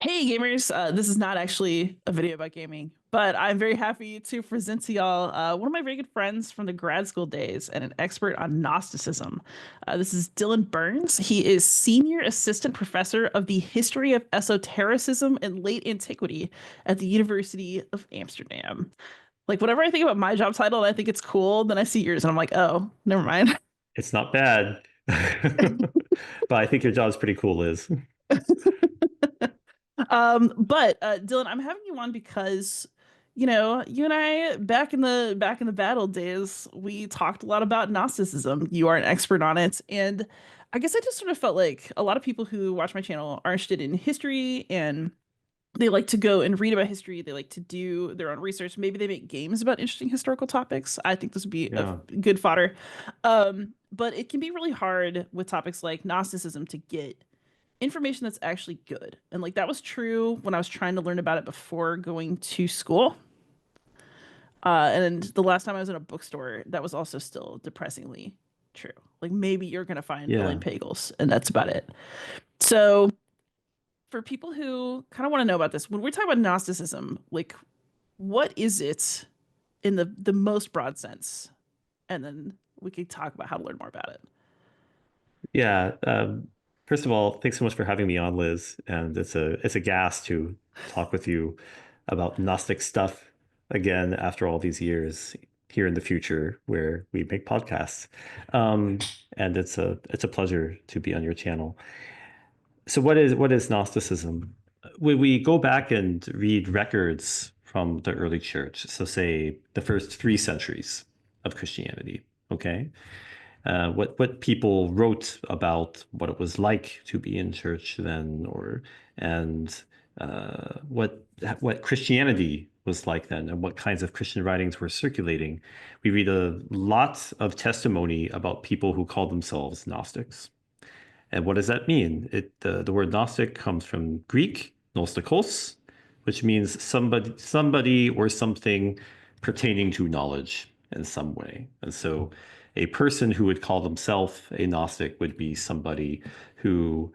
Hey gamers, this is not actually a video about gaming, but I'm very happy to present to y'all one of my very good friends from the grad school days and an expert on Gnosticism. This is Dylan Burns. He is Senior Assistant Professor of the History of Esotericism in Late Antiquity at the University of Amsterdam. Like, whenever I think about my job title and I think it's cool, then I see yours and I'm like, oh, never mind. It's not bad. But I think your job's pretty cool, Liz. But Dylan, I'm having you on because, you and I back in the battle days, we talked a lot about Gnosticism. You are an expert on it, and I guess I just sort of felt like a lot of people who watch my channel are interested in history and they like to go and read about history. They like to do their own research. Maybe they make games about interesting historical topics. I think this would be a Yeah. good fodder. But it can be really hard with topics like Gnosticism to get information that's actually good. And like that was true when I was trying to learn about it before going to school. And the last time I was in a bookstore, that was also still depressingly true. Like maybe you're gonna find Elaine Yeah. Pagels, and that's about it. So for people who kind of want to know about this, when we're talking about Gnosticism, like what is it in the most broad sense? And then we could talk about how to learn more about it. Yeah. First of all, thanks so much for having me on, Liz. And it's a gas to talk with you about Gnostic stuff again after all these years here in the future where we make podcasts. Um, and it's a pleasure to be on your channel. So what is Gnosticism? When we go back and read records from the early church, so say the first 3 centuries of Christianity, okay? What people wrote about what it was like to be in church then, or and what Christianity was like then, and what kinds of Christian writings were circulating. We read a lot of testimony about people who called themselves Gnostics. And what does that mean? The word Gnostic comes from Greek, nostikos, which means somebody or something pertaining to knowledge in some way. And so a person who would call themselves a Gnostic would be somebody who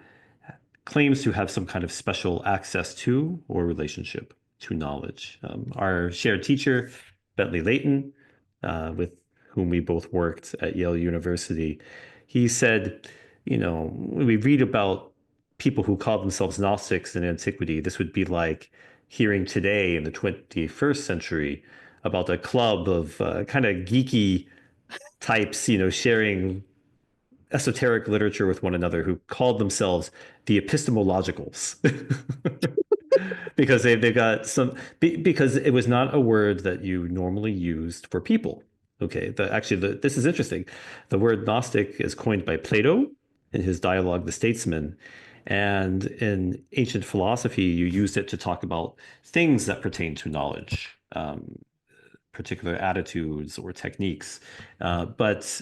claims to have some kind of special access to or relationship to knowledge. Our shared teacher, Bentley Layton, with whom we both worked at Yale University, he said, when we read about people who called themselves Gnostics in antiquity, this would be like hearing today in the 21st century about a club of kind of geeky types, sharing esoteric literature with one another who called themselves the epistemologicals because they got because it was not a word that you normally used for people. Okay, this is interesting. The word Gnostic is coined by Plato in his dialogue The Statesman, and in ancient philosophy you used it to talk about things that pertain to knowledge, particular attitudes or techniques, but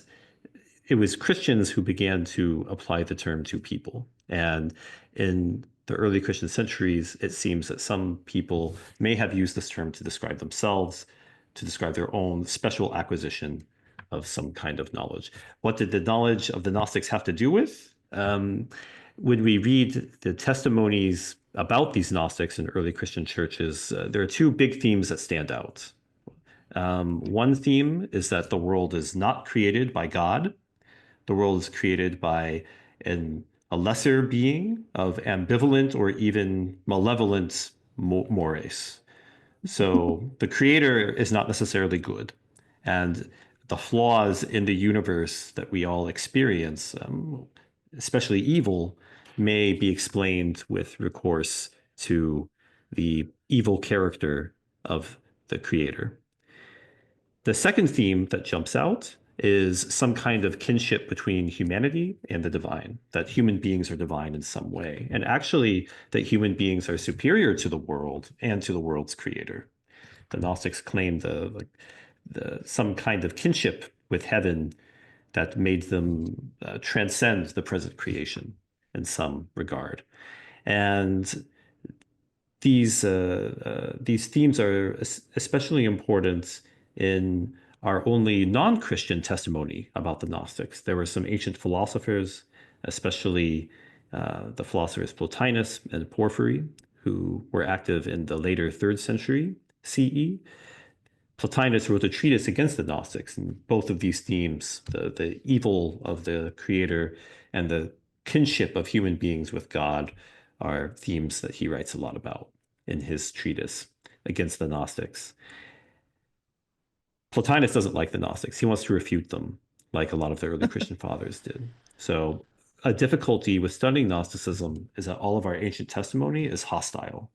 it was Christians who began to apply the term to people. And in the early Christian centuries, it seems that some people may have used this term to describe themselves, to describe their own special acquisition of some kind of knowledge. What did the knowledge of the Gnostics have to do with? When we read the testimonies about these Gnostics in early Christian churches, there are 2 big themes that stand out. One theme is that the world is not created by God. The world is created by a lesser being of ambivalent or even malevolent mores. So the creator is not necessarily good. And the flaws in the universe that we all experience, especially evil, may be explained with recourse to the evil character of the creator. The second theme that jumps out is some kind of kinship between humanity and the divine, that human beings are divine in some way, and actually that human beings are superior to the world and to the world's creator. The Gnostics claim the some kind of kinship with heaven that made them transcend the present creation in some regard. And these themes are especially important in our only non-Christian testimony about the Gnostics. There were some ancient philosophers, especially the philosophers Plotinus and Porphyry, who were active in the later 3rd century CE. Plotinus wrote a treatise against the Gnostics, and both of these themes, the evil of the creator and the kinship of human beings with God, are themes that he writes a lot about in his treatise against the Gnostics. Plotinus doesn't like the Gnostics. He wants to refute them, like a lot of the early Christian fathers did. So a difficulty with studying Gnosticism is that all of our ancient testimony is hostile.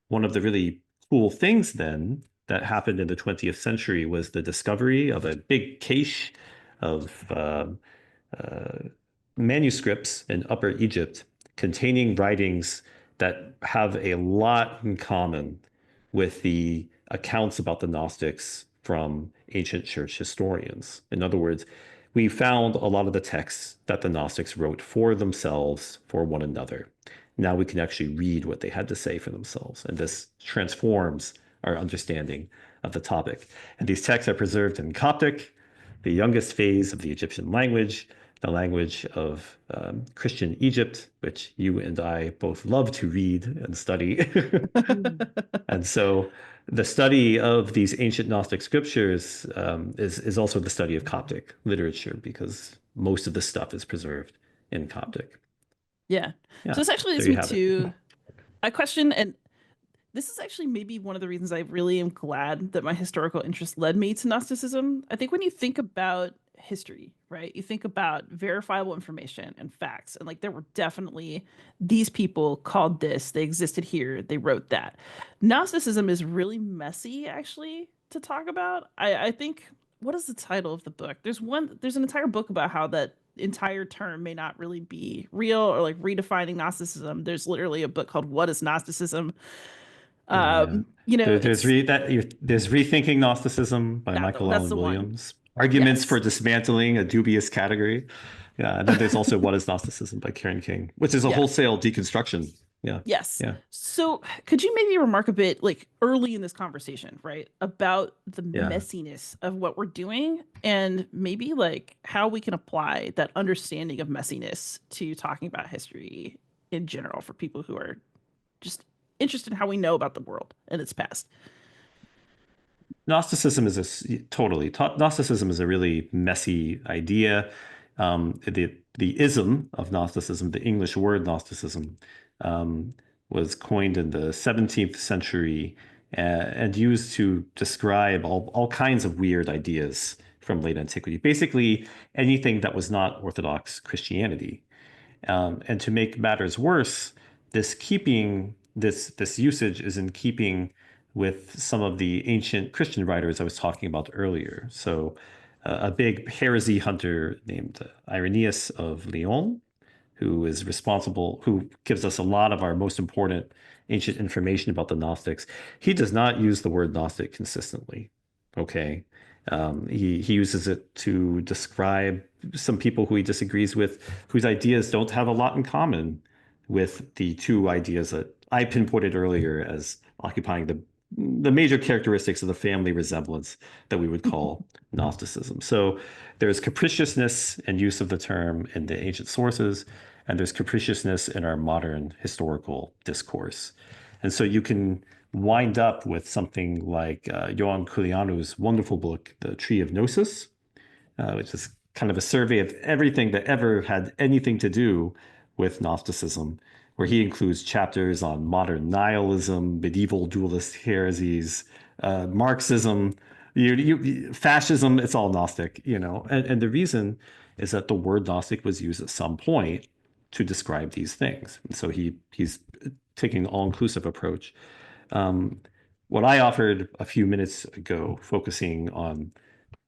One of the really cool things then that happened in the 20th century was the discovery of a big cache of manuscripts in Upper Egypt containing writings that have a lot in common with the accounts about the Gnostics from ancient church historians. In other words, we found a lot of the texts that the Gnostics wrote for themselves, for one another. Now we can actually read what they had to say for themselves, and this transforms our understanding of the topic. And these texts are preserved in Coptic, the youngest phase of the Egyptian language, the language of Christian Egypt, which you and I both love to read and study. And so the study of these ancient Gnostic scriptures is also the study of Coptic literature, because most of the stuff is preserved in Coptic. Yeah. So Yeah, this actually there leads you me have it. to a question, and this is actually maybe one of the reasons I really am glad that my historical interest led me to Gnosticism. I think when you think about history, right, you think about verifiable information and facts, and like there were definitely these people called this, they existed here, they wrote that. Gnosticism is really messy, actually, to talk about. I think, what is the title of the book? There's an entire book about how that entire term may not really be real, or like redefining Gnosticism. There's literally a book called What is Gnosticism? Yeah. You know, There's it's there's Rethinking Gnosticism by Michael that's Allen the one. Williams. Arguments for Yes. dismantling a dubious category. Yeah. And then there's also What is Gnosticism by Karen King, which is a Yes. wholesale deconstruction. Yeah. Yes. Yeah. So, could you maybe remark a bit, like early in this conversation, right, about the Yeah. messiness of what we're doing, and maybe like how we can apply that understanding of messiness to talking about history in general for people who are just interested in how we know about the world and its past? Gnosticism is Gnosticism is a really messy idea. The ism of Gnosticism, the English word Gnosticism, um, was coined in the 17th century and used to describe all kinds of weird ideas from late antiquity. Basically, anything that was not Orthodox Christianity. And to make matters worse, this usage is in keeping with some of the ancient Christian writers I was talking about earlier. So, a big heresy hunter named Irenaeus of Lyon, who gives us a lot of our most important ancient information about the Gnostics. He does not use the word Gnostic consistently. Okay. He uses it to describe some people who he disagrees with, whose ideas don't have a lot in common with the two ideas that I pinpointed earlier as occupying the major characteristics of the family resemblance that we would call Gnosticism. So there's capriciousness and use of the term in the ancient sources, and there's capriciousness in our modern historical discourse. And so you can wind up with something like Joan Culianu's wonderful book, The Tree of Gnosis, which is kind of a survey of everything that ever had anything to do with Gnosticism, where he includes chapters on modern nihilism, medieval dualist heresies, Marxism, fascism. It's all Gnostic, And the reason is that the word Gnostic was used at some point to describe these things. And so he's taking an all-inclusive approach. What I offered a few minutes ago, focusing on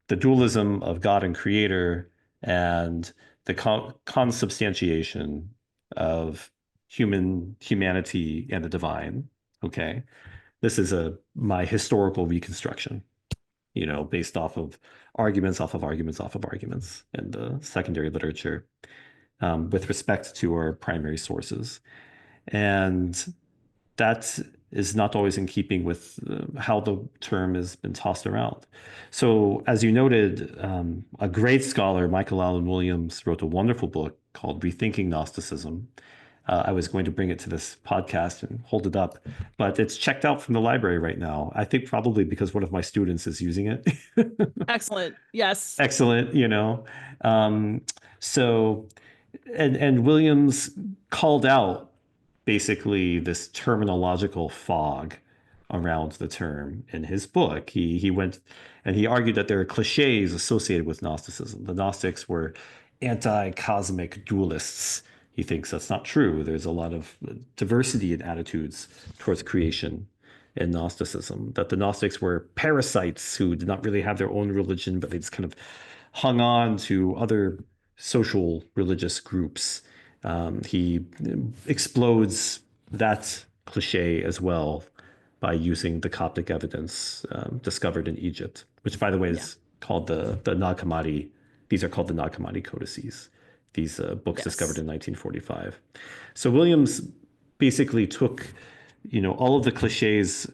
the dualism of God and creator and the consubstantiation of humanity and the divine. Okay. This is my historical reconstruction, based off of arguments, off of arguments, off of arguments in the secondary literature, with respect to our primary sources. And that is not always in keeping with how the term has been tossed around. So, as you noted, a great scholar, Michael Allen Williams, wrote a wonderful book called Rethinking Gnosticism. I was going to bring it to this podcast and hold it up, but it's checked out from the library right now. I think probably because one of my students is using it. Excellent. Yes. Excellent, you know. Um, so, and Williams called out basically this terminological fog around the term in his book. He went and he argued that there are cliches associated with Gnosticism. The Gnostics were anti-cosmic dualists. He thinks that's not true. There's a lot of diversity in attitudes towards creation in Gnosticism, that the Gnostics were parasites who did not really have their own religion, but they just kind of hung on to other social religious groups. He explodes that cliche as well by using the Coptic evidence discovered in Egypt, which, by the way, Yeah. is called the Nag Hammadi. These are called the Nag Hammadi codices. These books discovered Yes. in 1945. So Williams basically took, all of the cliches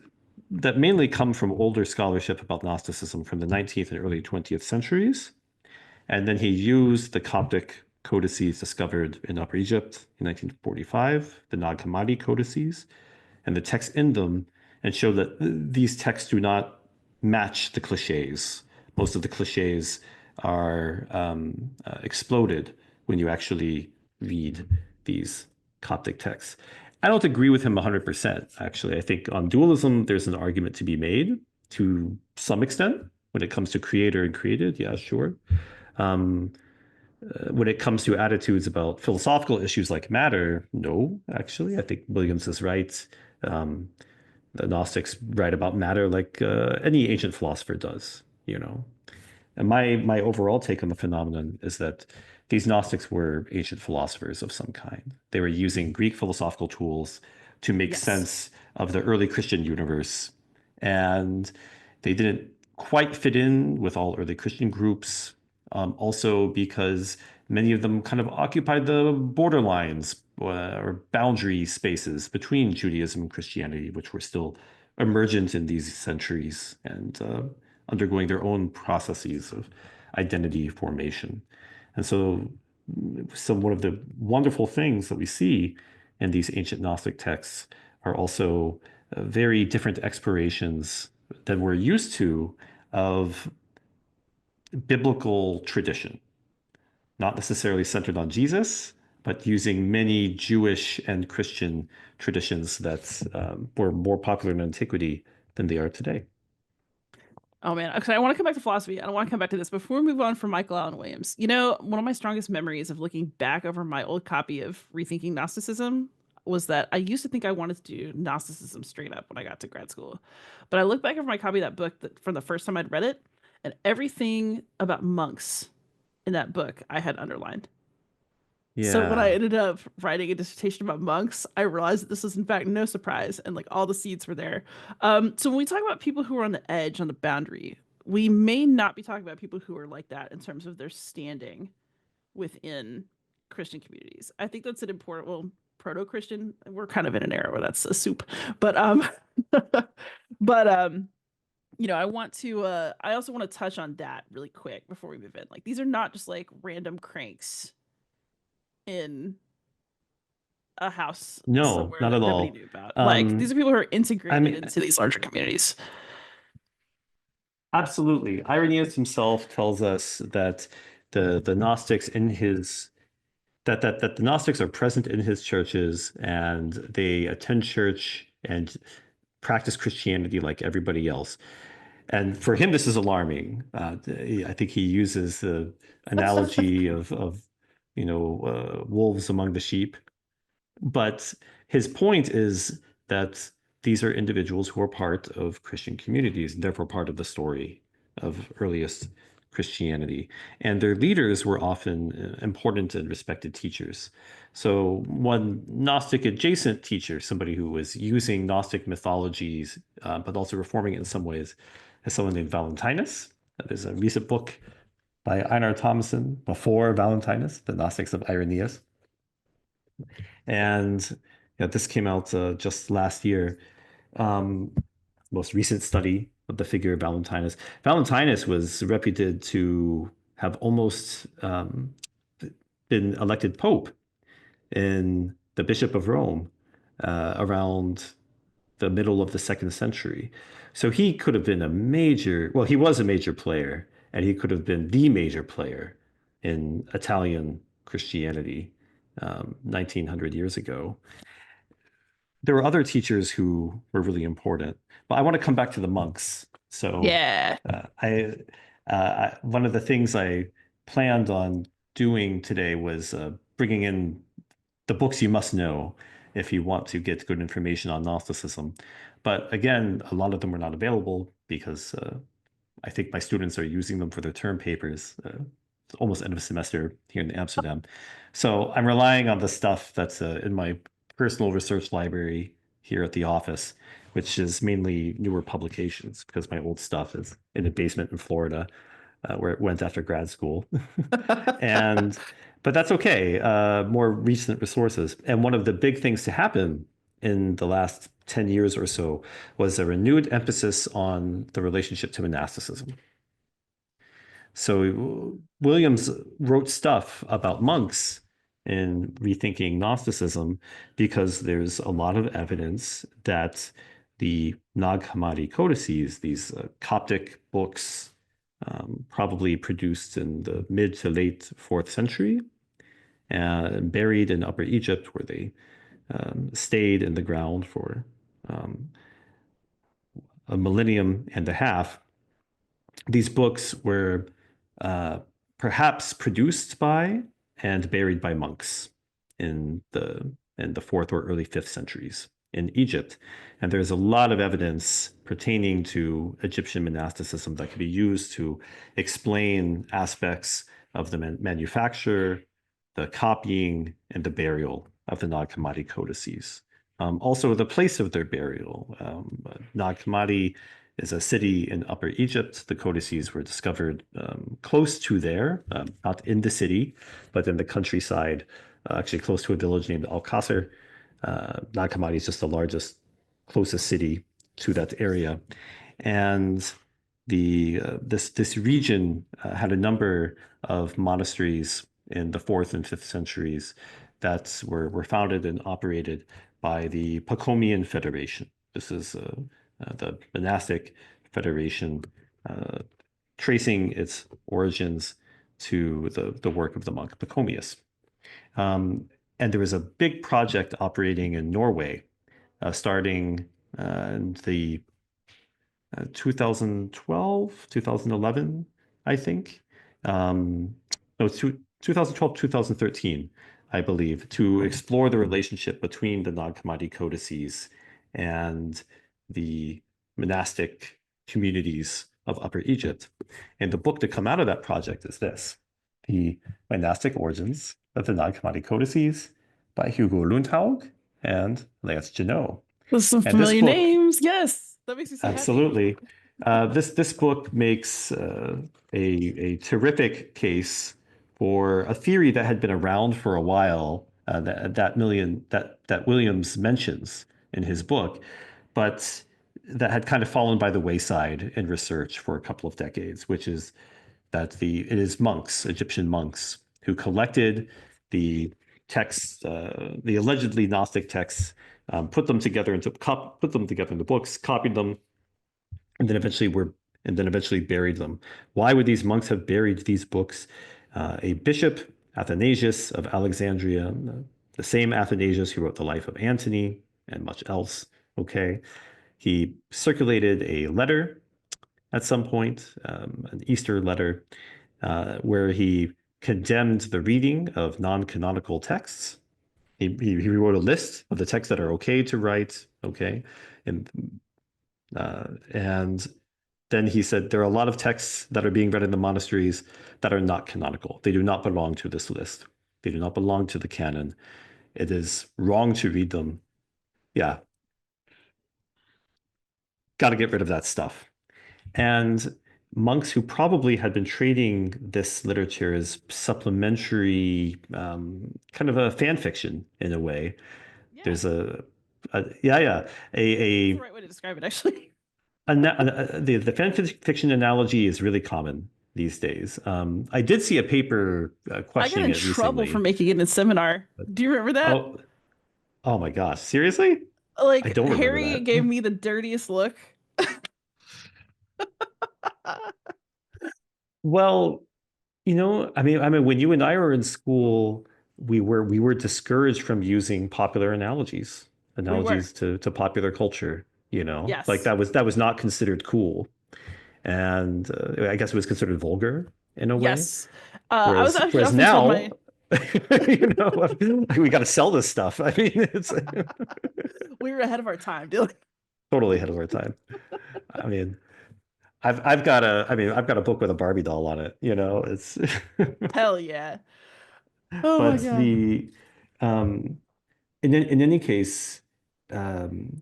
that mainly come from older scholarship about Gnosticism from the 19th and early 20th centuries, and then he used the Coptic codices discovered in Upper Egypt in 1945, the Nag Hammadi codices, and the text in them, and show that these texts do not match the cliches. Most of the cliches are exploded when you actually read these Coptic texts. I don't agree with him 100%, actually. I think on dualism, there's an argument to be made to some extent when it comes to creator and created. Yeah, sure. Um, when it comes to attitudes about philosophical issues like matter, no, actually. I think Williams is right. Um, the Gnostics write about matter like any ancient philosopher does. And my overall take on the phenomenon is that these Gnostics were ancient philosophers of some kind. They were using Greek philosophical tools to make Yes. sense of the early Christian universe. And they didn't quite fit in with all early Christian groups, also because many of them kind of occupied the borderlines or boundary spaces between Judaism and Christianity, which were still emergent in these centuries and undergoing their own processes of identity formation. And so, one of the wonderful things that we see in these ancient Gnostic texts are also very different explorations than we're used to of biblical tradition, not necessarily centered on Jesus, but using many Jewish and Christian traditions that were more popular in antiquity than they are today. Oh man, okay, I want to come back to philosophy. I don't want to come back to this. Before we move on from Michael Allen Williams, one of my strongest memories of looking back over my old copy of Rethinking Gnosticism was that I used to think I wanted to do Gnosticism straight up when I got to grad school. But I look back over my copy of that book from the first time I'd read it, and everything about monks in that book I had underlined. So when I Yeah. ended up writing a dissertation about monks, I realized that this was in fact no surprise, and like all the seeds were there. So when we talk about people who are on the edge, on the boundary, we may not be talking about people who are like that in terms of their standing within Christian communities. I think that's an important, well, proto-Christian. We're kind of in an era where that's a soup, but but I also want to touch on that really quick before we move in. Like these are not just like random cranks in a house No, somewhere not that at nobody all. knew about. Like these Um, are people who are I integrated mean, into these larger communities. absolutely. Irenaeus himself tells us that the Gnostics in his that the Gnostics are present in his churches and they attend church and practice Christianity like everybody else. And for him, this is alarming. I think he uses the analogy of wolves among the sheep. But his point is that these are individuals who are part of Christian communities, and therefore part of the story of earliest Christianity. And their leaders were often important and respected teachers. So, one Gnostic adjacent teacher, somebody who was using Gnostic mythologies, but also reforming it in some ways, is someone named Valentinus. There's a recent book by Einar Thomason before Valentinus, The Gnostics of Irenaeus. And this came out just last year. Um, Most recent study of the figure of Valentinus. Valentinus was reputed to have almost been elected pope in the Bishop of Rome, around the middle of the second century. So he could have been a major, well, he was a major player, and he could have been the major player in Italian Christianity 1900 years ago. There were other teachers who were really important, but I want to come back to the monks. So Yeah. one of the things I planned on doing today was bringing in the books you must know if you want to get good information on Gnosticism. But again, a lot of them are not available because I think my students are using them for their term papers. It's almost end of semester here in Amsterdam. So I'm relying on the stuff that's in my personal research library here at the office, which is mainly newer publications because my old stuff is in a basement in Florida where it went after grad school. And but that's okay. More recent resources. And one of the big things to happen in the last 10 years or so was a renewed emphasis on the relationship to monasticism. So Williams wrote stuff about monks in rethinking Gnosticism because there's a lot of evidence that the Nag Hammadi codices, these Coptic books, probably produced in the mid to late 4th century, and buried in Upper Egypt, where they stayed in the ground for a millennium and a half. These books were perhaps produced by and buried by monks in the 4th or early 5th centuries in Egypt. And there's a lot of evidence pertaining to Egyptian monasticism that can be used to explain aspects of the manufacture, the copying, and the burial of the Nag Hammadi codices. Also, the place of their burial. Nag Hammadi is a city in Upper Egypt. The codices were discovered close to there, not in the city, but in the countryside, actually close to a village named Al-Qasr. Nag Hammadi is just the largest, closest city to that area. And this region had a number of monasteries in the 4th and 5th centuries that were founded and operated by the Pachomian Federation. This is the monastic federation, tracing its origins to the work of the monk Pachomius. And there was a big project operating in Norway, starting in the 2012, 2011, I think. No, 2012, 2013, I believe, to explore the relationship between the Nag Hammadi codices and the monastic communities of Upper Egypt. And the book to come out of that project is this, The Monastic Origins of the Nag Hammadi Codices by Hugo Lundhaug and Lance Janot. With some And this familiar book, names. Yes. That makes me so happy. absolutely. This book makes a terrific case for a theory that had been around for a while, that Williams mentions in his book, but that had kind of fallen by the wayside in research for a couple of decades, which is that it is monks, Egyptian monks, who collected the texts, the allegedly Gnostic texts, put them together into books, copied them, and then eventually buried them. Why would these monks have buried these books? A bishop, Athanasius of Alexandria, the same Athanasius who wrote the life of Antony and much else, okay? He circulated a letter at some point, an Easter letter, where he condemned the reading of non-canonical texts. He wrote a list of the texts that are okay to write, okay? And then he said, there are a lot of texts that are being read in the monasteries that are not canonical. They do not belong to this list. They do not belong to the canon. It is wrong to read them. Yeah. Got to get rid of that stuff. And monks who probably had been treating this literature as supplementary, kind of a fan fiction in a way. Yeah. There's That's the right way to describe it, actually. the fan fiction analogy is really common these days. I did see a paper I got questioning in it trouble recently. for making it in seminar. Do you remember that? Oh, Oh my gosh, seriously? I Like don't remember Harry that. gave me the dirtiest look. Well, I mean, when you and I were in school, we were discouraged from using popular analogies, We were. to popular culture, like Yes. that was not considered cool. And I guess it was considered vulgar in a way. Yes. I was Whereas actually whereas often told now, my we got to sell this stuff. I mean, it's we were ahead of our time, Dylan. totally ahead of our time. I mean, I've got a book with a Barbie doll on it. It's Hell yeah. Oh my but God. the um, in any case, um,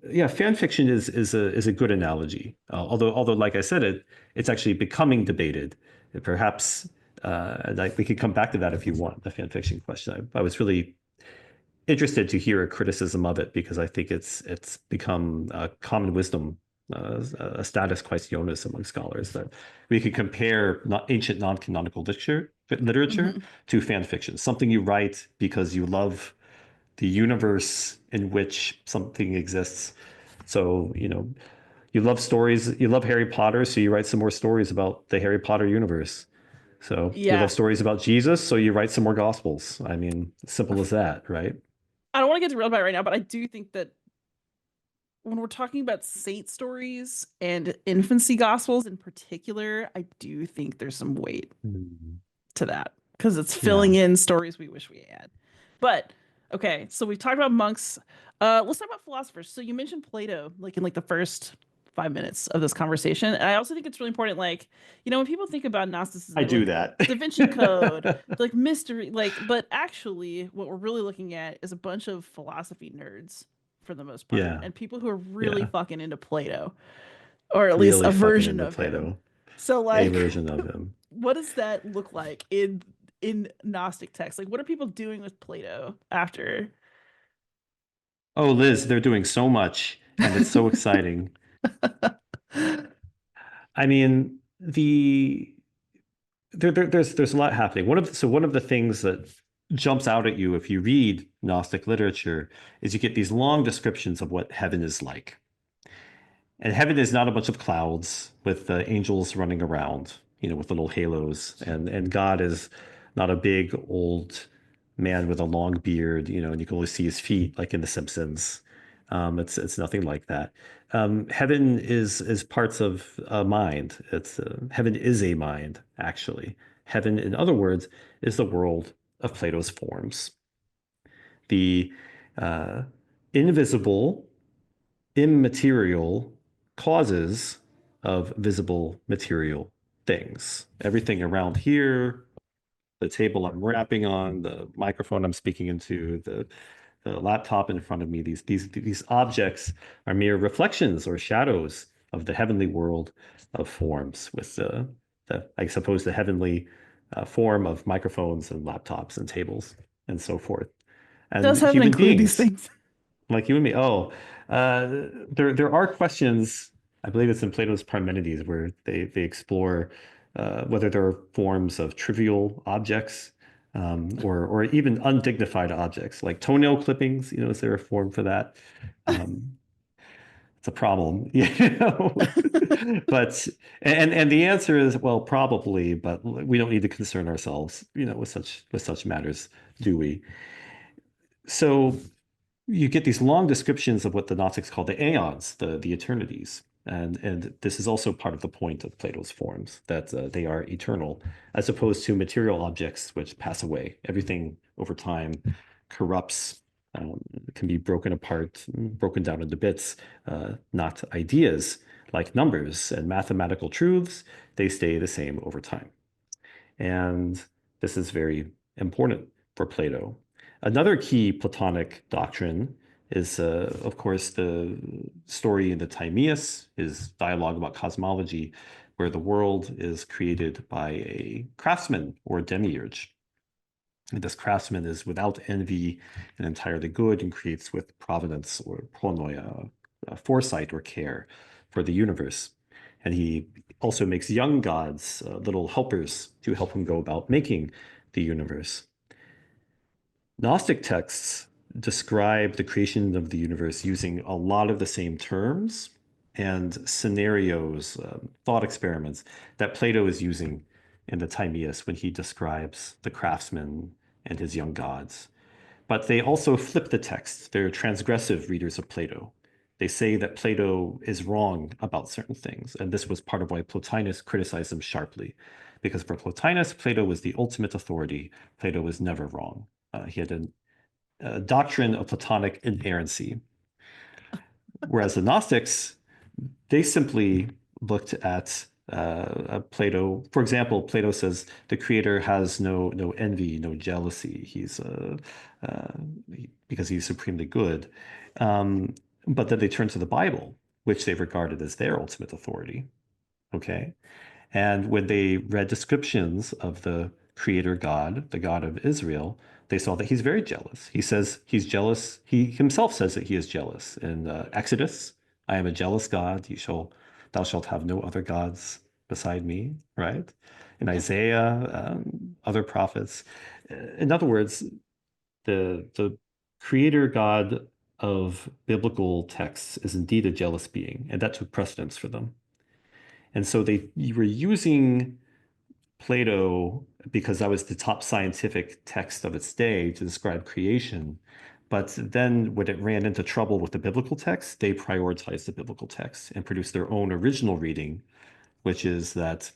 yeah, fan fiction is a good analogy. Although, like I said, it's actually becoming debated. Perhaps, we could come back to that if you want, the fan fiction question. I was really interested to hear a criticism of it because I think it's become common wisdom, a status quaestionis among scholars that we could compare ancient non-canonical literature Hmm. to fan fiction, something you write because you love the universe in which something exists. So, you love stories, you love Harry Potter, so you write some more stories about the Harry Potter universe. So you love Yeah. stories about Jesus, so you write some more gospels. I mean, simple as that, right? I don't want to get derailed by it right now, but I do think that when we're talking about saint stories and infancy gospels in particular, I do think there's some weight Mm. to that because it's filling Yeah. in stories we wish we had. But okay, so we've talked about monks. Let's talk about philosophers. So you mentioned Plato, like in like the first 5 minutes of this conversation, and I also think it's really important. Like, when people think about Gnosticism, I they're do like that. Da Vinci Code, like mystery, like. But actually, what we're really looking at is a bunch of philosophy nerds for the most part, Yeah. and people who are really Yeah. fucking into Plato, or at least Really a fucking version into of him. Plato, So, a like, version of him. what does that look like in Gnostic texts? Like, what are people doing with Plato after? Oh, Liz, they're doing so much and it's so exciting. I mean, there's a lot happening. One of the things that jumps out at you if you read Gnostic literature is you get these long descriptions of what heaven is like. And heaven is not a bunch of clouds with angels running around, with little halos. And God is not a big old man with a long beard, and you can only see his feet like in The Simpsons. It's nothing like that. Heaven is parts of a mind. It's heaven is a mind, actually. Heaven, in other words, is the world of Plato's forms. The uh, invisible immaterial causes of visible material things. Everything around here, the table I'm rapping on, the microphone I'm speaking into, the laptop in front of me, these objects are mere reflections or shadows of the heavenly world of forms with I suppose the heavenly form of microphones and laptops and tables and so forth. And Does heaven human include these beings things? like you and me. Oh, there are questions. I believe it's in Plato's Parmenides where they explore whether there are forms of trivial objects or even undignified objects like toenail clippings. Is there a form for that? Um, it's a problem, But and the answer is well, probably, but we don't need to concern ourselves, with such matters, do we? So you get these long descriptions of what the Gnostics call the aeons, the eternities. And this is also part of the point of Plato's forms, that they are eternal, as opposed to material objects which pass away. Everything over time corrupts, can be broken apart, broken down into bits, not ideas like numbers and mathematical truths. They stay the same over time. And this is very important for Plato. Another key Platonic doctrine is, of course, the story in the Timaeus, his dialogue about cosmology, where the world is created by a craftsman or demiurge. And this craftsman is without envy and entirely good and creates with providence or pronoia, foresight or care for the universe. And he also makes young gods, little helpers, to help him go about making the universe. Gnostic texts describe the creation of the universe using a lot of the same terms and scenarios, thought experiments that Plato is using in the Timaeus when he describes the craftsman and his young gods. But they also flip the text. They're transgressive readers of Plato. They say that Plato is wrong about certain things. And this was part of why Plotinus criticized him sharply. Because for Plotinus, Plato was the ultimate authority. Plato was never wrong. He had a doctrine of Platonic inerrancy. Whereas the Gnostics, they simply looked at Plato. For example, Plato says the creator has no envy, no jealousy. Uh, because he's supremely good. But then they turn to the Bible, which they regarded as their ultimate authority. Okay. And when they read descriptions of the creator God, the God of Israel, they saw that he's very jealous. He says he's jealous. He himself says that he is jealous. In Exodus, I am a jealous God. Thou shalt have no other gods beside me, right? In Isaiah, other prophets. In other words, the creator God of biblical texts is indeed a jealous being, and that took precedence for them. And so you were using Plato because that was the top scientific text of its day to describe creation. But then when it ran into trouble with the biblical text, they prioritized the biblical text and produced their own original reading, which is that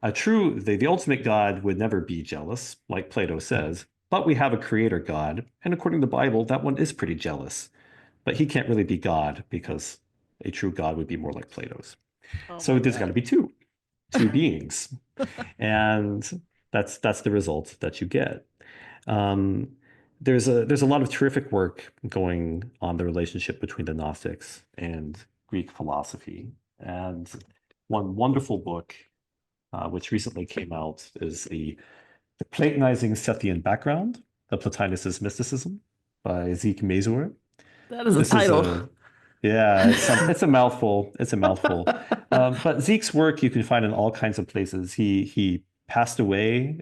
the ultimate God would never be jealous, like Plato says, but we have a creator God, and according to the Bible, that one is pretty jealous. But he can't really be God because a true God would be more like Plato's. Oh So my there's got to God. be two beings, and that's the result that you get. Um, there's a lot of terrific work going on the relationship between the Gnostics and Greek philosophy, and one wonderful book which recently came out is the Platonizing Sethian Background of Plotinus's Mysticism by Zeke Masor. That is a This is title. yeah, it's a mouthful. It's a mouthful. But Zeke's work you can find in all kinds of places. He passed away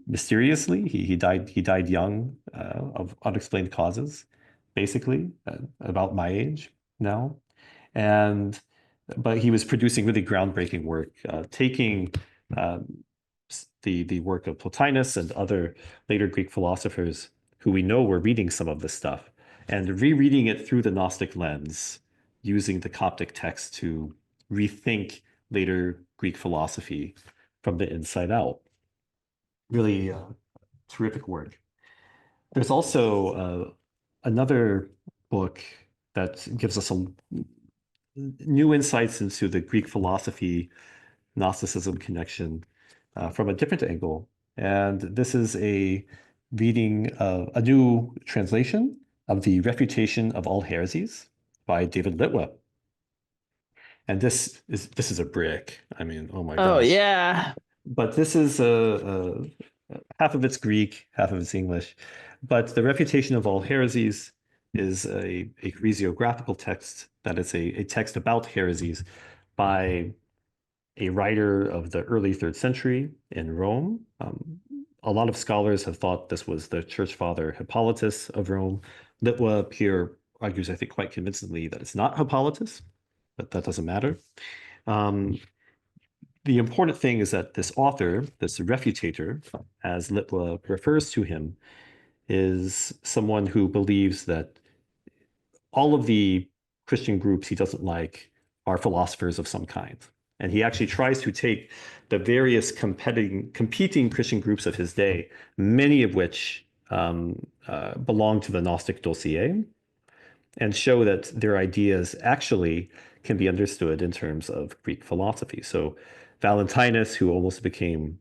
mysteriously. He died young of unexplained causes, basically about my age now. And but he was producing really groundbreaking work, taking um, the work of Plotinus and other later Greek philosophers who we know were reading some of this stuff and rereading it through the Gnostic lens, using the Coptic text to rethink later Greek philosophy from the inside out. Really terrific work. There's also another book that gives us some new insights into the Greek philosophy Gnosticism connection from a different angle. And this is a reading of a new translation of the Reputation of All Heresies by David Litwa. And this is a brick. I mean, oh my Oh gosh. yeah. But this is half of it's Greek, half of it's English. But the Reputation of All Heresies is a heresiographical text that is a text about heresies by a writer of the early third century in Rome. A lot of scholars have thought this was the church father Hippolytus of Rome. Litwa here argues, I think, quite convincingly that it's not Hippolytus, but that doesn't matter. Um, the important thing is that this author, this refutator, as Litwa refers to him, is someone who believes that all of the Christian groups he doesn't like are philosophers of some kind. And he actually tries to take the various competing Christian groups of his day, many of which belong to the Gnostic dossier, and show that their ideas actually can be understood in terms of Greek philosophy. So Valentinus, who almost became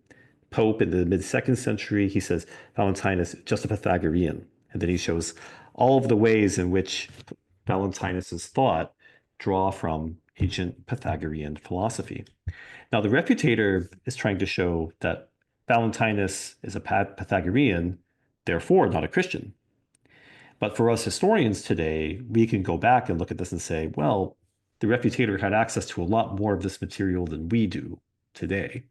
Pope in the mid-second century, he says Valentinus just a Pythagorean. And then he shows all of the ways in which Valentinus's thought draw from ancient Pythagorean philosophy. Now, the Reputator is trying to show that Valentinus is a Pythagorean, therefore not a Christian. But for us historians today, we can go back and look at this and say, well, the Reputator had access to a lot more of this material than we do today.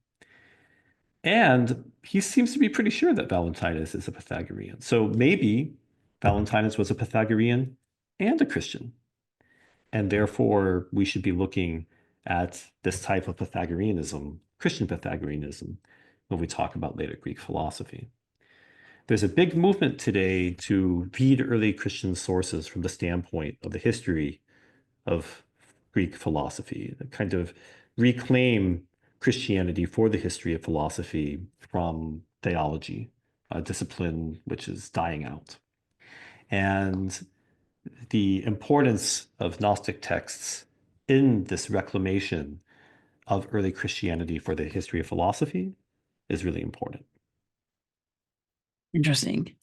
And he seems to be pretty sure that Valentinus is a Pythagorean. So maybe Valentinus was a Pythagorean and a Christian. And therefore, we should be looking at this type of Pythagoreanism, Christian Pythagoreanism, when we talk about later Greek philosophy. There's a big movement today to read early Christian sources from the standpoint of the history of Greek philosophy, kind of reclaim Christianity for the history of philosophy from theology, a discipline which is dying out. And the importance of Gnostic texts in this reclamation of early Christianity for the history of philosophy is really important. Interesting.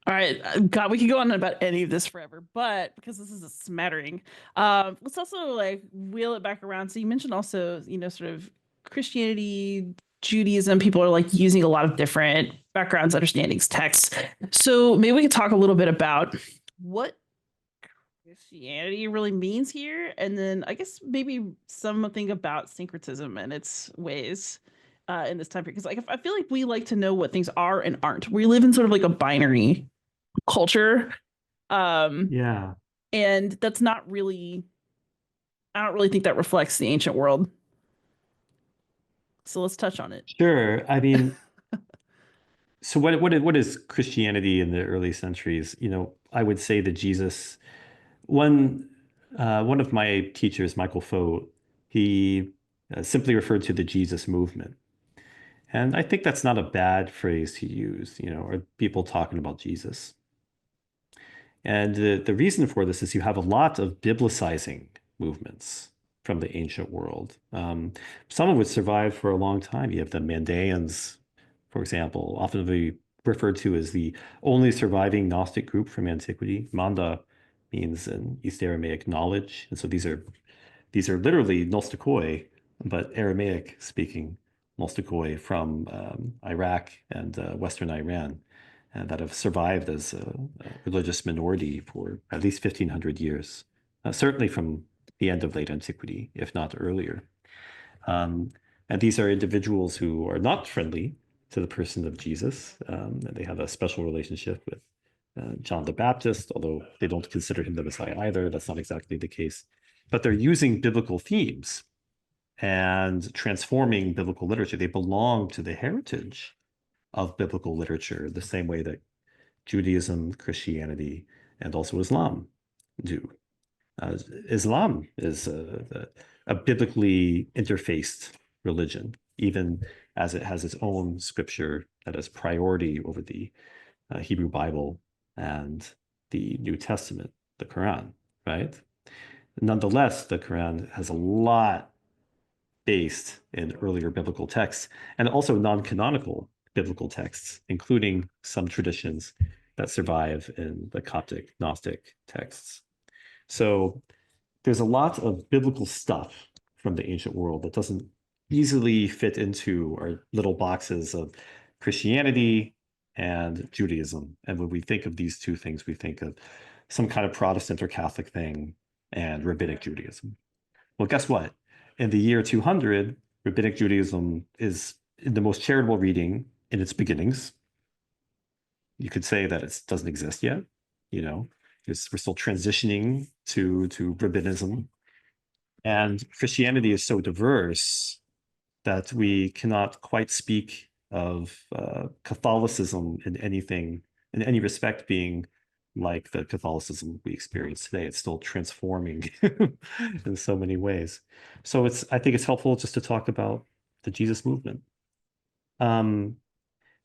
All right, God, we could go on about any of this forever, but because this is a smattering, let's also like wheel it back around. So you mentioned also, sort of Christianity, Judaism. People are like using a lot of different backgrounds, understandings, texts. So maybe we could talk a little bit about what Christianity really means here, and then I guess maybe something about syncretism and its ways in this time period. Because like I feel like we like to know what things are and aren't. We live in sort of like a binary culture, um, Yeah. and that's not really. I don't really think that reflects the ancient world. So let's touch on it. Sure. I mean, so what is Christianity in the early centuries? I would say that Jesus, one one of my teachers, Michael Foe, he simply referred to the Jesus movement. And I think that's not a bad phrase to use, or people talking about Jesus. And the reason for this is you have a lot of biblicizing movements from the ancient world. Some of which survived for a long time. You have the Mandaeans, for example, often referred to as the only surviving Gnostic group from antiquity. Manda means in East Aramaic knowledge. And so these are literally Gnostikoi, but Aramaic speaking Gnostikoi from Iraq and Western Iran, and that have survived as a religious minority for at least 1,500 years, certainly from the end of late antiquity, if not earlier. Um, and these are individuals who are not friendly to the person of Jesus. They have a special relationship with John the Baptist, although they don't consider him the Messiah either. That's not exactly the case. But they're using biblical themes and transforming biblical literature. They belong to the heritage of biblical literature, the same way that Judaism, Christianity, and also Islam do. Islam is a biblically interfaced religion, even as it has its own scripture that has priority over the Hebrew Bible and the New Testament, the Quran, right? Nonetheless, the Quran has a lot based in earlier biblical texts and also non-canonical biblical texts, including some traditions that survive in the Coptic Gnostic texts. So there's a lot of biblical stuff from the ancient world that doesn't easily fit into our little boxes of Christianity and Judaism. And when we think of these two things, we think of some kind of Protestant or Catholic thing and Rabbinic Judaism. Well, guess what? In the year 200, Rabbinic Judaism is in the most charitable reading in its beginnings. You could say that it doesn't exist yet. We're still transitioning to rabbinism. And Christianity is so diverse that we cannot quite speak of Catholicism in any respect being like the Catholicism we experience today. It's still transforming in so many ways. So I think it's helpful just to talk about the Jesus movement.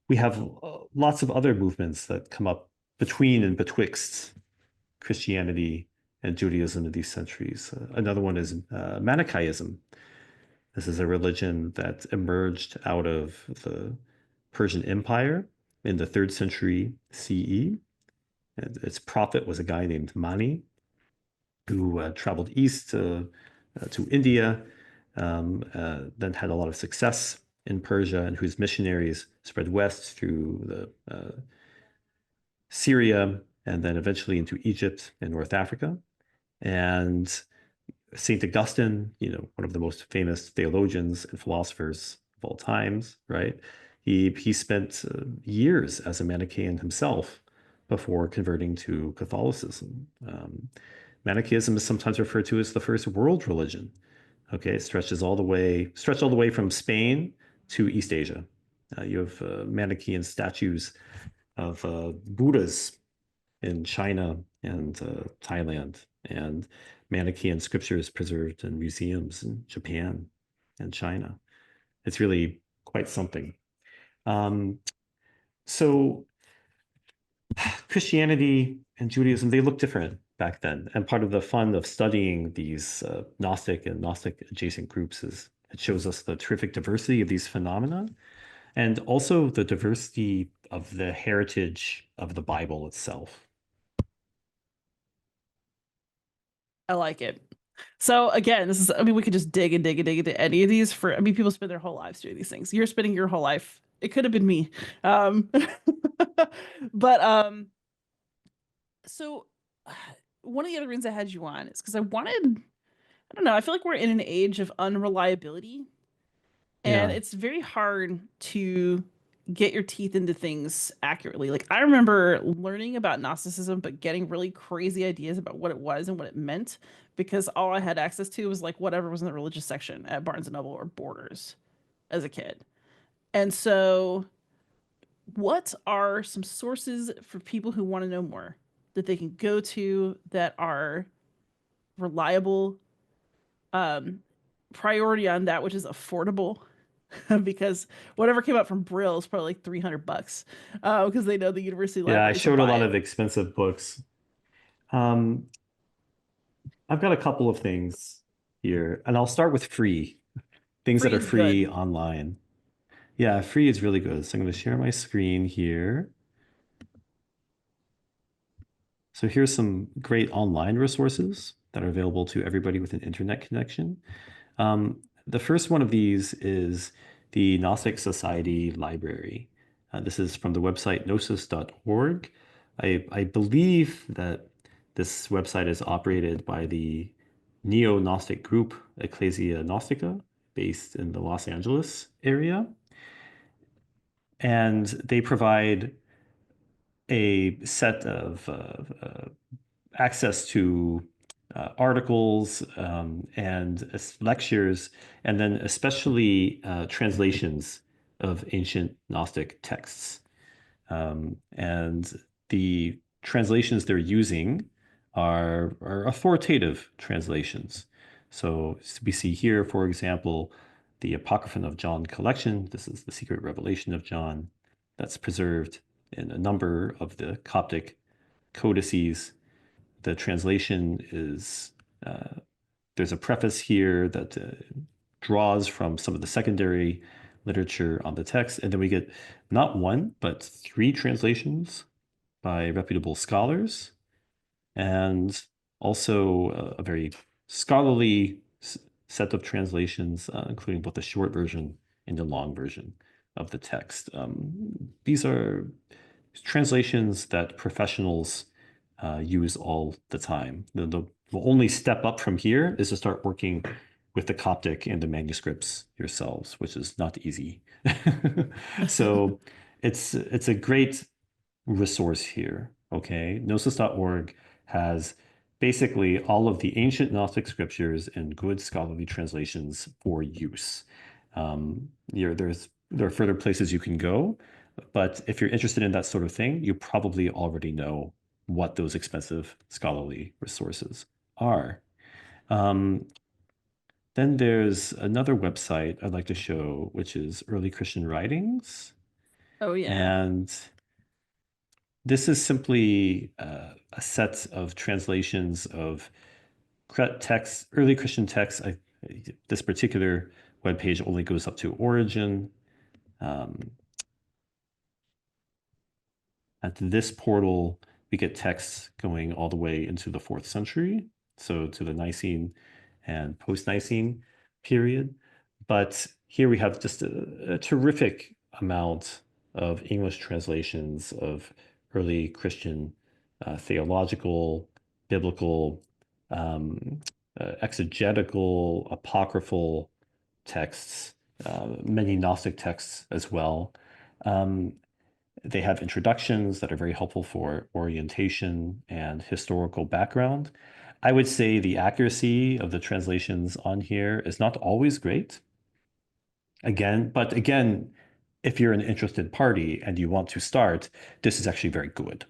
We have lots of other movements that come up between and betwixt Christianity and Judaism in these centuries. Another one is Manichaeism. This is a religion that emerged out of the Persian Empire in the 3rd century CE. And its prophet was a guy named Mani, who traveled east to India, then had a lot of success in Persia, and whose missionaries spread west through Syria and then eventually into Egypt and North Africa. And St. Augustine, one of the most famous theologians and philosophers of all times, right? He spent years as a Manichaean himself, before converting to Catholicism. Manichaeism is sometimes referred to as the first world religion. Okay, it stretched all the way from Spain to East Asia. You have Manichaean statues of Buddhas in China and Thailand, and Manichaean scriptures preserved in museums in Japan and China. It's really quite something. Um, so Christianity and Judaism, they look different back then. And part of the fun of studying these Gnostic and Gnostic adjacent groups is it shows us the terrific diversity of these phenomena and also the diversity of the heritage of the Bible itself. I like it. So again, this is, I mean, we could just dig and dig and dig into any of these for, I mean, people spend their whole lives doing these things. You're spending your whole life. It could have been me. Um, but so one of the other reasons I had you on is because I wanted, I don't know, I feel like we're in an age of unreliability, and Yeah. it's very hard to get your teeth into things accurately. Like I remember learning about Gnosticism, but getting really crazy ideas about what it was and what it meant because all I had access to was like whatever was in the religious section at Barnes and Noble or Borders as a kid. And so, what are some sources for people who want to know more that they can go to that are reliable? Um, Priority on that which is affordable because whatever came out from Brill is probably like 300 bucks because they know the university Yeah, I libraries will showed a buy lot of it. expensive books. Um, I've got a couple of things here, and I'll start with free, things that Free are is free good. online. Yeah, free is really good. So I'm going to share my screen here. So here's some great online resources that are available to everybody with an internet connection. The first one of these is the Gnostic Society Library. This is from the website gnosis.org. I believe that this website is operated by the neo-Gnostic group Ecclesia Gnostica, based in the Los Angeles area. And they provide a set of access to articles and lectures, and then especially translations of ancient Gnostic texts. And the translations they're using are authoritative translations. So we see here, for example, the Apocryphon of John collection. This is the Secret Revelation of John that's preserved in a number of the Coptic codices. The translation is, there's a preface here that draws from some of the secondary literature on the text. And then we get not one, but three translations by reputable scholars, and also a very scholarly set of translations, including both the short version and the long version of the text. These are translations that professionals use all the time. The only step up from here is to start working with the Coptic and the manuscripts yourselves, which is not easy. So it's a great resource here. Okay, gnosis.org has basically all of the ancient Gnostic scriptures in good scholarly translations for use. There are further places you can go, but if you're interested in that sort of thing, you probably already know what those expensive scholarly resources are. Um, then there's another website I'd like to show, which is Early Christian Writings. Oh yeah. And this is simply a set of translations of texts, early Christian texts. This particular webpage only goes up to Origin. Um, At this portal, we get texts going all the way into the 4th century, so to the Nicene and post-Nicene period. But here we have just a terrific amount of English translations of early Christian theological, biblical, um, exegetical, apocryphal texts, many Gnostic texts as well. Um, They have introductions that are very helpful for orientation and historical background. I would say the accuracy of the translations on here is not always great. But again, if you're an interested party and you want to start, this is actually very good.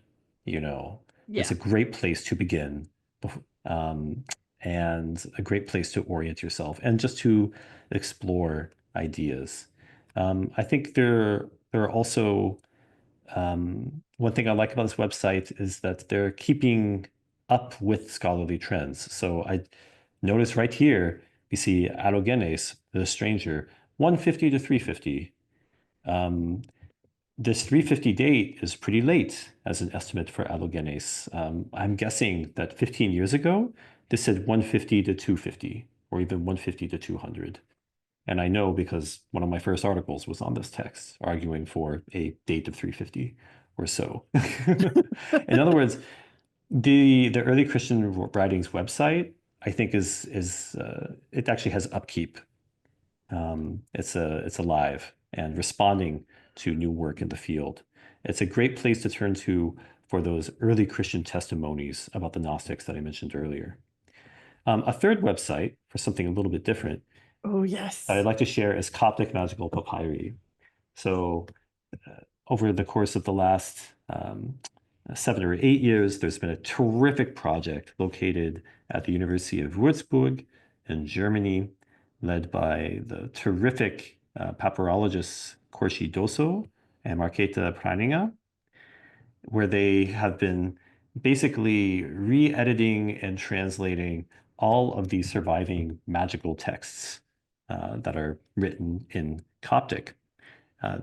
You know, it's Yeah. a great place to begin, um, and a great place to orient yourself and just to explore ideas. I think there are also one thing I like about this website is that they're keeping up with scholarly trends. So I notice right here, we see Arogenes, the stranger, 150 to 350. This 350 date is pretty late as an estimate for Allogenes. I'm guessing that 15 years ago, this said 150 to 250, or even 150 to 200. And I know because one of my first articles was on this text, arguing for a date of 350 or so. In other words, the early Christian writings website, I think is it actually has upkeep. It's alive and responding to new work in the field. It's a great place to turn to for those early Christian testimonies about the Gnostics that I mentioned earlier. A third website for something a little bit different Oh, that I'd yes. like to share is Coptic Magical Papyri. So over the course of the last 7 or 8 years, there's been a terrific project located at the University of Würzburg in Germany, led by the terrific papyrologists Corsi Dosso and Marketa Praninga, where they have been basically re-editing and translating all of the surviving magical texts that are written in Coptic. Uh,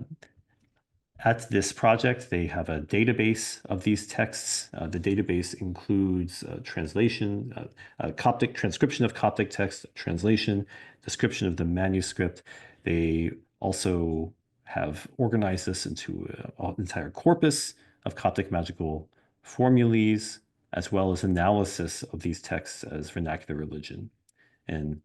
at this project, they have a database of these texts. The database includes translation, Coptic transcription of Coptic text, translation, description of the manuscript. They also have organized this into an entire corpus of Coptic magical formulas, as well as analysis of these texts as vernacular religion in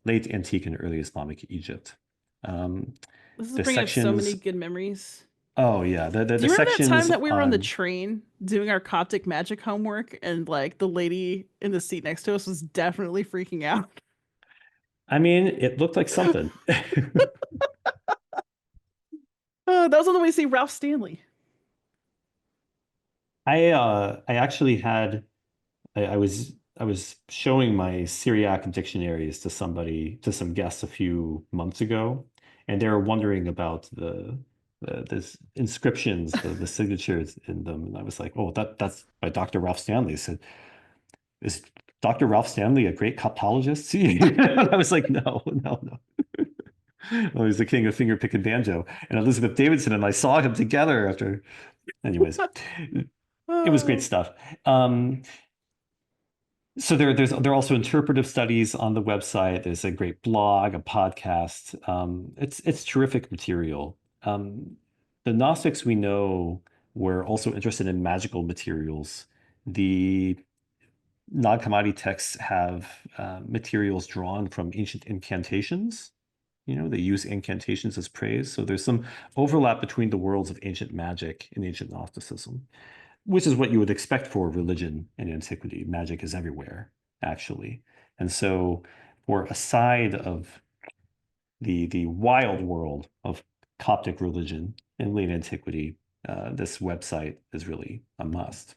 late antique and early Islamic Egypt. Um, This is the bringing up so many sections good memories. Oh yeah, Do the you remember that time sections that we were on the on train doing our Coptic magic homework and like the lady in the seat next to us was definitely freaking out? I mean, it looked like something. That was on the way to see Ralph Stanley. I actually had I was showing my Syriac dictionaries to some guests a few months ago, and they were wondering about this inscriptions, the signatures in them, and I was like, oh, that's by Dr. Ralph Stanley. I said, is Dr. Ralph Stanley a great coptologist? And I was like, no. Oh, he's the king of finger pick and banjo. And Elizabeth Davidson and I saw him together after. Anyways, it was great Oh, stuff. So there are also interpretive studies on the website. There's a great blog, a podcast. It's terrific material. The Gnostics we know were also interested in magical materials. The Nag Hammadi texts have materials drawn from ancient incantations. You know, they use incantations as praise. So there's some overlap between the worlds of ancient magic and ancient Gnosticism, which is what you would expect for religion in antiquity. Magic is everywhere, actually. And so for a side of the wild world of Coptic religion in late antiquity, this website is really a must.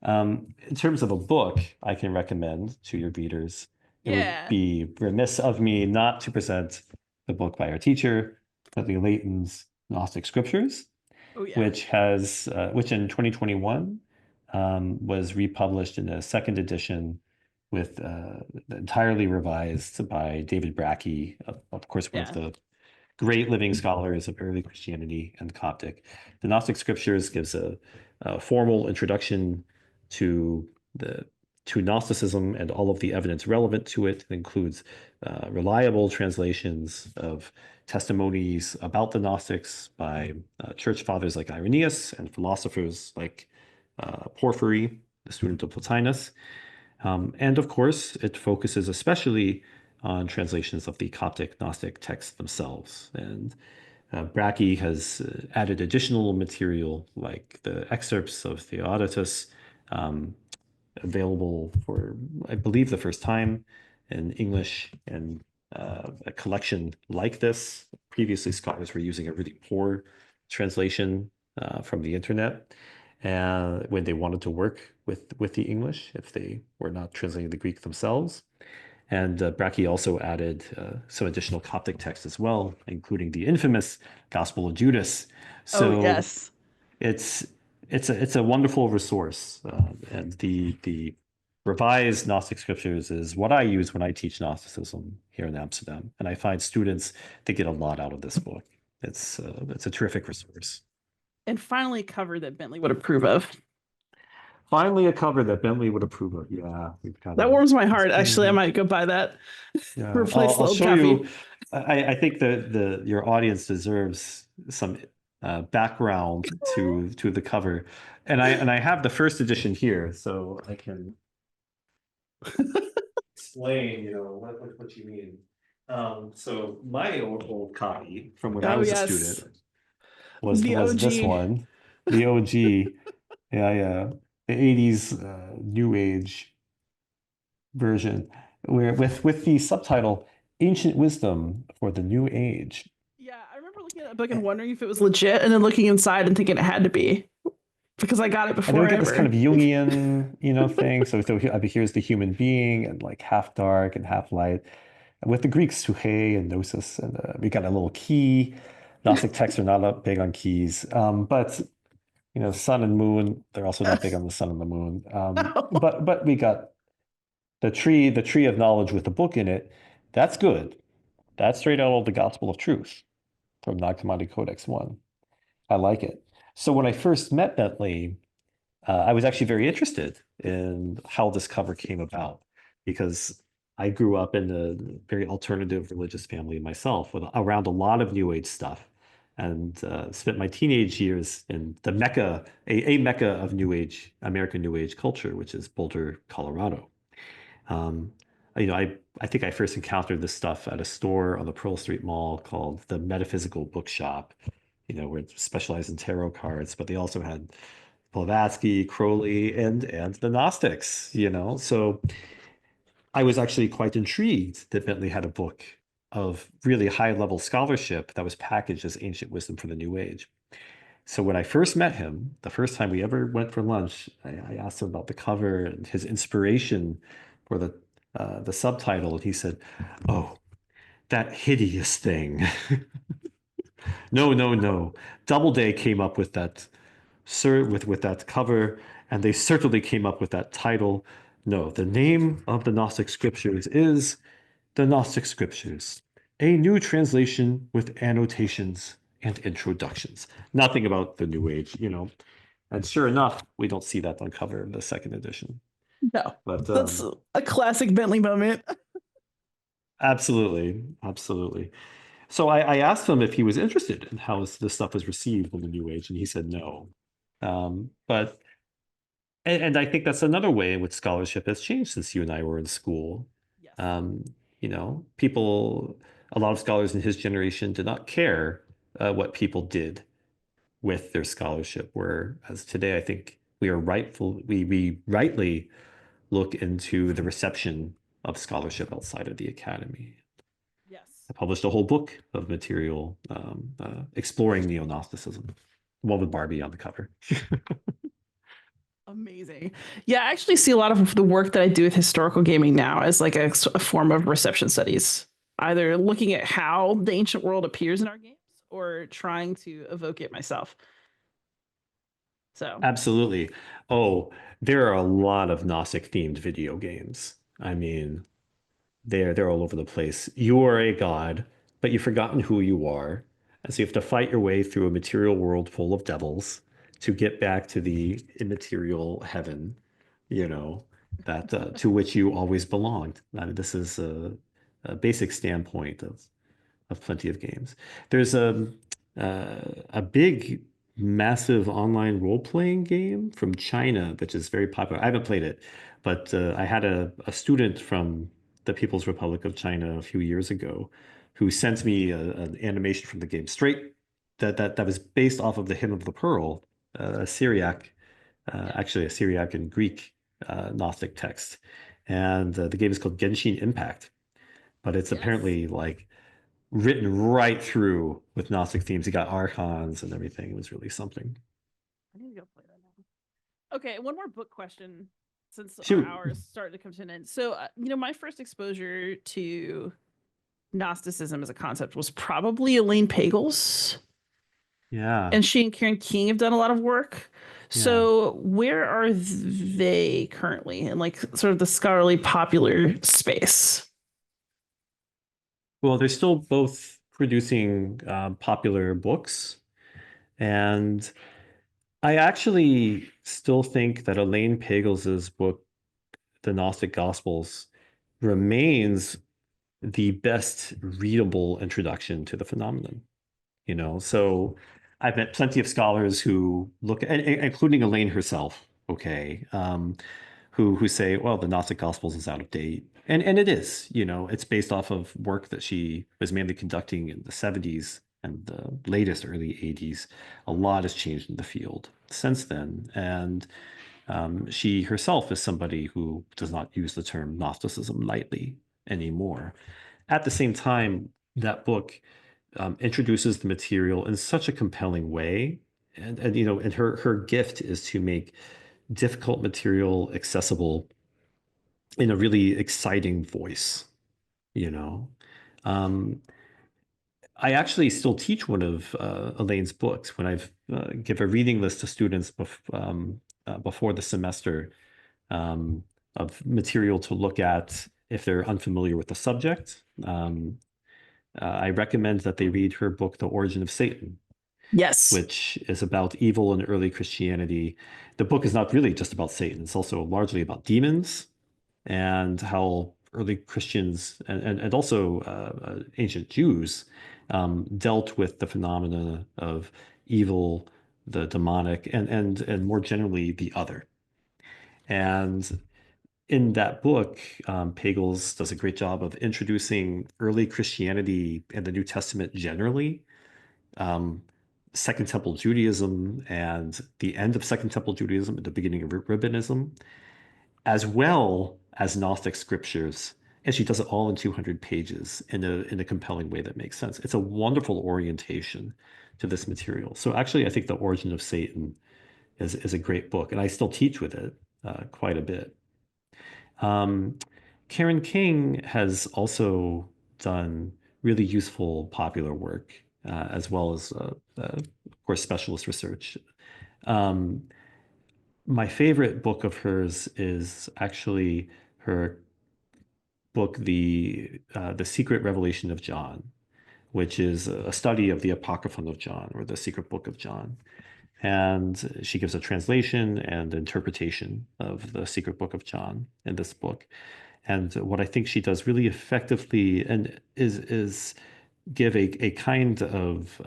In terms of a book I can recommend to your readers, it would yeah. be remiss of me not to present the book by our teacher, Dudley Layton's Gnostic Scriptures, Oh, yeah. which in 2021 was republished in a second edition with entirely revised by David Brackey, of course, one of Yeah. the great living scholars of early Christianity and Coptic. The Gnostic Scriptures gives a formal introduction to the to Gnosticism and all of the evidence relevant to it. It includes reliable translations of testimonies about the Gnostics by church fathers like Irenaeus and philosophers like Porphyry, the student of Plotinus. And of course, it focuses especially on translations of the Coptic Gnostic texts themselves. And Bracky has added additional material like the excerpts of Theodotus, um, available for, I believe, the first time in English, and a collection like this. Previously, scholars were using a really poor translation from the internet when they wanted to work with the English, if they were not translating the Greek themselves. And Bracky also added some additional Coptic text as well, including the infamous Gospel of Judas. Oh, So yes. it's it's a wonderful resource, and the revised Gnostic scriptures is what I use when I teach Gnosticism here in Amsterdam, and I find students they get a lot out of this book. It's a terrific resource. And finally, a cover that Bentley would approve of. Finally, a cover that Bentley would approve of. Yeah, we've got That a warms my it's heart. Actually, I pretty. might go buy that. Yeah, Replace the I'll old show copy. you. I think the your audience deserves some background to the cover, and I have the first edition here, so I can explain, what you mean. So my old copy from when I Oh, was a yes. student was The was this OG. one, the OG, yeah, yeah, the 80s New Age version, where with the subtitle Ancient Wisdom for the New Age. Yeah, I remember looking at that book and wondering if it was legit, and then looking inside and thinking it had to be because I got it And then before we got this kind Amber. of Jungian, thing. So here's the human being, and like half dark and half light. And with the Greeks, Suhe and Gnosis, and we got a little key. Gnostic texts are not big on keys, but sun and moon, they're also not big on the sun and the moon. But we got the tree of knowledge with the book in it. That's good. That's straight out of the Gospel of Truth from Nag Hammadi Codex 1. I like it. So when I first met Bentley, I was actually very interested in how this cover came about because I grew up in a very alternative religious family myself, around a lot of New Age stuff, and spent my teenage years in the Mecca, a Mecca of New Age, American New Age culture, which is Boulder, Colorado. Um, I think I first encountered this stuff at a store on the Pearl Street Mall called the Metaphysical Bookshop, where it specialized in tarot cards, but they also had Blavatsky, Crowley, and the Gnostics. So I was actually quite intrigued that Bentley had a book of really high level scholarship that was packaged as ancient wisdom for the New Age. So when I first met him, the first time we ever went for lunch, I asked him about the cover and his inspiration for the subtitle, and he said, "Oh, that hideous thing." No, no, no. Doubleday came up with that, sir, with that cover, and they certainly came up with that title. No, the name of the Gnostic Scriptures is the Gnostic Scriptures, a new translation with annotations and introductions. Nothing about the New Age. And sure enough, we don't see that on cover of the second edition. No, But that's a classic Bentley moment. absolutely, absolutely. So I asked him if he was interested in how this stuff was received in the New Age, and he said no. But and I think that's another way in which scholarship has changed since you and I were in school. Yes. People, a lot of scholars in his generation did not care what people did with their scholarship, whereas today I think we rightly look into the reception of scholarship outside of the academy. Yes. I published a whole book of material exploring neo-Gnosticism, one with Barbie on the cover. Amazing. Yeah, I actually see a lot of the work that I do with historical gaming now as like a form of reception studies, either looking at how the ancient world appears in our games or trying to evoke it myself. So, Absolutely. Oh, there are a lot of Gnostic themed video games. I mean, they're all over the place. You are a god, but you've forgotten who you are. And so you have to fight your way through a material world full of devils to get back to the immaterial heaven, you know, that to which you always belonged. I mean, this is a basic standpoint of plenty of games. There's a big, massive online role-playing game from China, which is very popular. I haven't played it, but I had a student from the People's Republic of China a few years ago who sent me an animation from the game straight that was based off of the Hymn of the Pearl, Syriac, Yeah. actually a Syriac and Greek Gnostic text, and the game is called Genshin Impact. But it's Yes. apparently like written right through with Gnostic themes. You got archons and everything. It was really something. I need to go play that now. Okay, one more book question since our Shoot. hour is starting to come to an end. So, my first exposure to Gnosticism as a concept was probably Elaine Pagels, Yeah. and she and Karen King have done a lot of work. Yeah. So, where are they currently in like sort of the scholarly popular space? Well, they're still both producing popular books. And I actually still think that Elaine Pagels's book, The Gnostic Gospels, remains the best readable introduction to the phenomenon. So I've met plenty of scholars who look, including Elaine herself, okay, who say, well, the Gnostic Gospels is out of date. And it is, it's based off of work that she was mainly conducting in the 70s and the latest early 80s. A lot has changed in the field since then. And she herself is somebody who does not use the term Gnosticism lightly anymore. At the same time, that book introduces the material in such a compelling way. And her gift is to make difficult material accessible in a really exciting voice, you know. Um, I actually still teach one of Elaine's books when I've give a reading list to students before the semester um, of material to look at if they're unfamiliar with the subject. I recommend that they read her book, The Origin of Satan, Yes. which is about evil in early Christianity. The book is not really just about Satan, it's also largely about demons and how early Christians and also ancient Jews dealt with the phenomena of evil, the demonic, and more generally, the other. And in that book, Pagels does a great job of introducing early Christianity and the New Testament generally, um, Second Temple Judaism and the end of Second Temple Judaism and the beginning of Rabbinism, as well as Gnostic scriptures. And she does it all in 200 pages in a compelling way that makes sense. It's a wonderful orientation to this material. So actually, I think The Origin of Satan is a great book, and I still teach with it quite a bit. Um, Karen King has also done really useful popular work, as well as, of course, specialist research. Um, my favorite book of hers is actually her book, The Secret Revelation of John, which is a study of the Apocryphon of John or the Secret Book of John. And she gives a translation and interpretation of the Secret Book of John in this book. And what I think she does really effectively and is give a kind of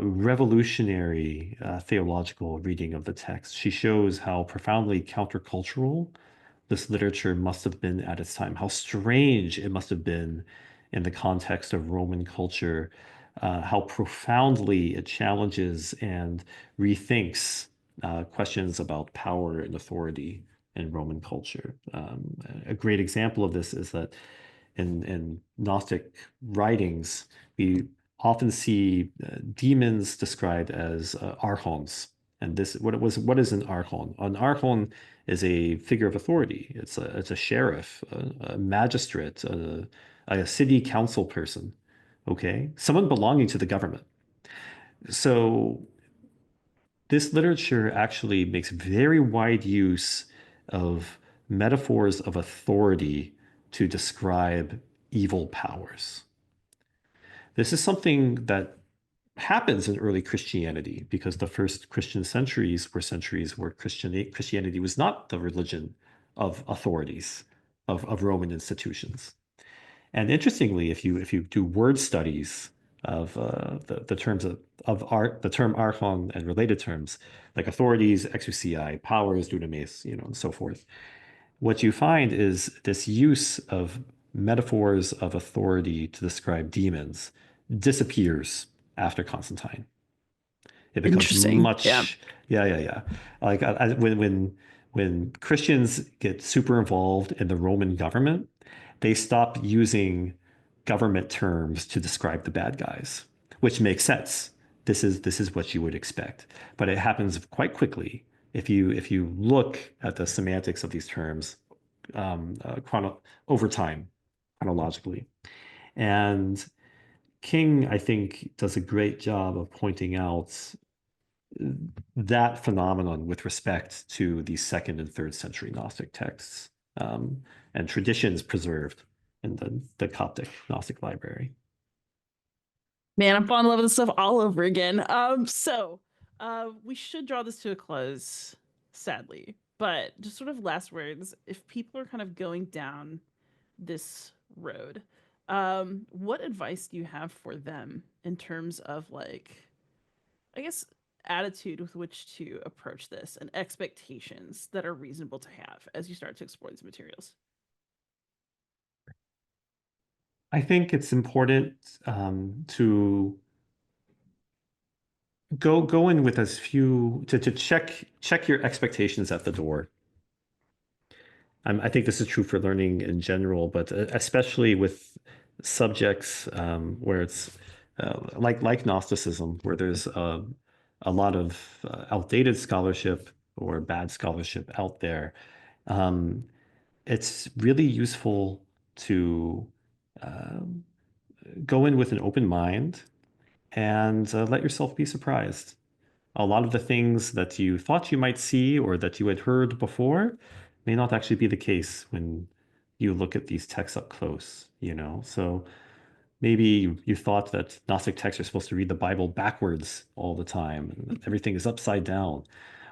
revolutionary theological reading of the text. She shows how profoundly countercultural this literature must have been at its time, how strange it must have been in the context of Roman culture, how profoundly it challenges and rethinks questions about power and authority in Roman culture. A great example of this is that in Gnostic writings, we often see demons described as archons. And what is an archon? An archon is a figure of authority. It's a sheriff, a magistrate, a city council person, okay? Someone belonging to the government. So this literature actually makes very wide use of metaphors of authority to describe evil powers. This is something that happens in early Christianity because the first Christian centuries were centuries where Christianity was not the religion of authorities, of Roman institutions. And interestingly, if you do word studies of the terms of art, the term archon and related terms like authorities, exousiai, powers, dunamis, and so forth, what you find is this use of metaphors of authority to describe demons disappears after Constantine. It becomes Interesting. Yeah. much, yeah, yeah, yeah. Like when Christians get super involved in the Roman government, they stop using government terms to describe the bad guys, which makes sense. This is what you would expect, but it happens quite quickly if you look at the semantics of these terms over time, chronologically. And King, I think, does a great job of pointing out that phenomenon with respect to the second and third century Gnostic texts and traditions preserved in the Coptic Gnostic library. Man, I'm falling in love with this stuff all over again. We should draw this to a close, sadly. But just sort of last words, if people are kind of going down this road, what advice do you have for them in terms of like, I guess, attitude with which to approach this and expectations that are reasonable to have as you start to explore these materials? I think it's important to go in with as few to check your expectations at the door. I think this is true for learning in general, but especially with subjects where it's like Gnosticism, where there's a lot of outdated scholarship or bad scholarship out there. Um, it's really useful to um go in with an open mind and let yourself be surprised. A lot of the things that you thought you might see or that you had heard before may not actually be the case when you look at these texts up close, you know? So maybe you thought that Gnostic texts are supposed to read the Bible backwards all the time, and everything is upside down,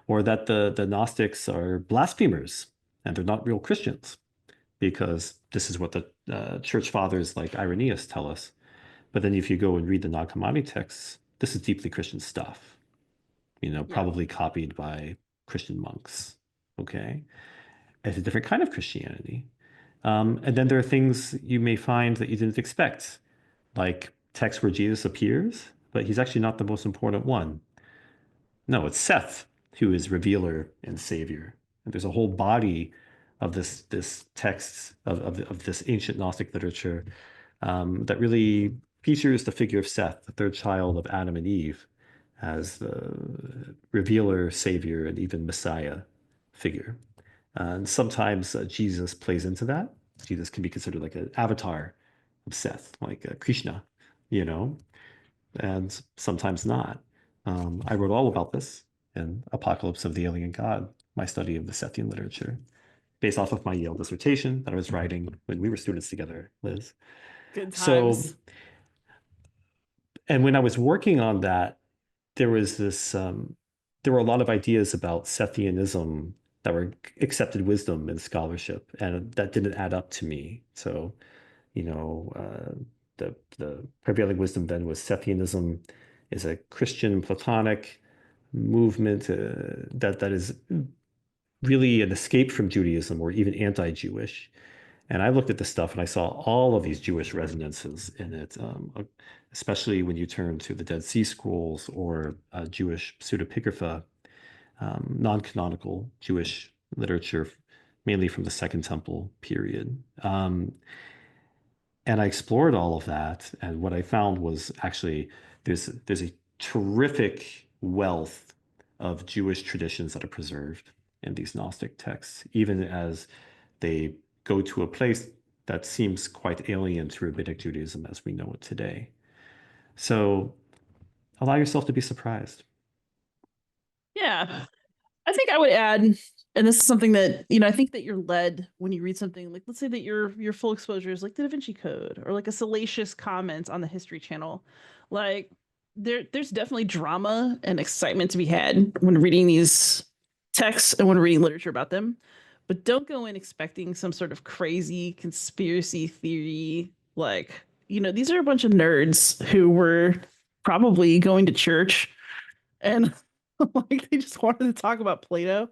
or that the Gnostics are blasphemers and they're not real Christians, because this is what the church fathers like Irenaeus tell us. But then if you go and read the Nag Hammadi texts, this is deeply Christian stuff, Yeah. probably copied by Christian monks. Okay. It's a different kind of Christianity. And then there are things you may find that you didn't expect, like texts where Jesus appears, but he's actually not the most important one. No, it's Seth who is revealer and savior. And there's a whole body of this text of this ancient Gnostic literature that really features the figure of Seth, the third child of Adam and Eve, as the revealer, savior, and even Messiah figure. And sometimes Jesus plays into that. Jesus can be considered like an avatar of Seth, like Krishna, you know, and sometimes not. I wrote all about this in Apocalypse of the Alien God, my study of the Sethian literature, based off of my Yale dissertation that I was writing when we were students together, Liz. Good So, times. and when I was working on that, there was there were a lot of ideas about Sethianism that were accepted wisdom in scholarship, and that didn't add up to me. So, you know, the prevailing wisdom then was Sethianism is a Christian Platonic movement that is really an escape from Judaism or even anti-Jewish. And I looked at this stuff and I saw all of these Jewish resonances in it, especially when you turn to the Dead Sea Scrolls or Jewish pseudepigrapha, non-canonical Jewish literature, mainly from the Second Temple period. And I explored all of that, and what I found was actually there's a terrific wealth of Jewish traditions that are preserved in these Gnostic texts, even as they go to a place that seems quite alien to Rabbinic Judaism as we know it today. So allow yourself to be surprised. Yeah. I think I would add, and this is something that, I think that you're led when you read something like, let's say that your full exposure is like the Da Vinci Code or like a salacious comment on the History Channel. Like there's definitely drama and excitement to be had when reading these texts and when reading literature about them. But don't go in expecting some sort of crazy conspiracy theory. Like, these are a bunch of nerds who were probably going to church and like they just wanted to talk about Plato.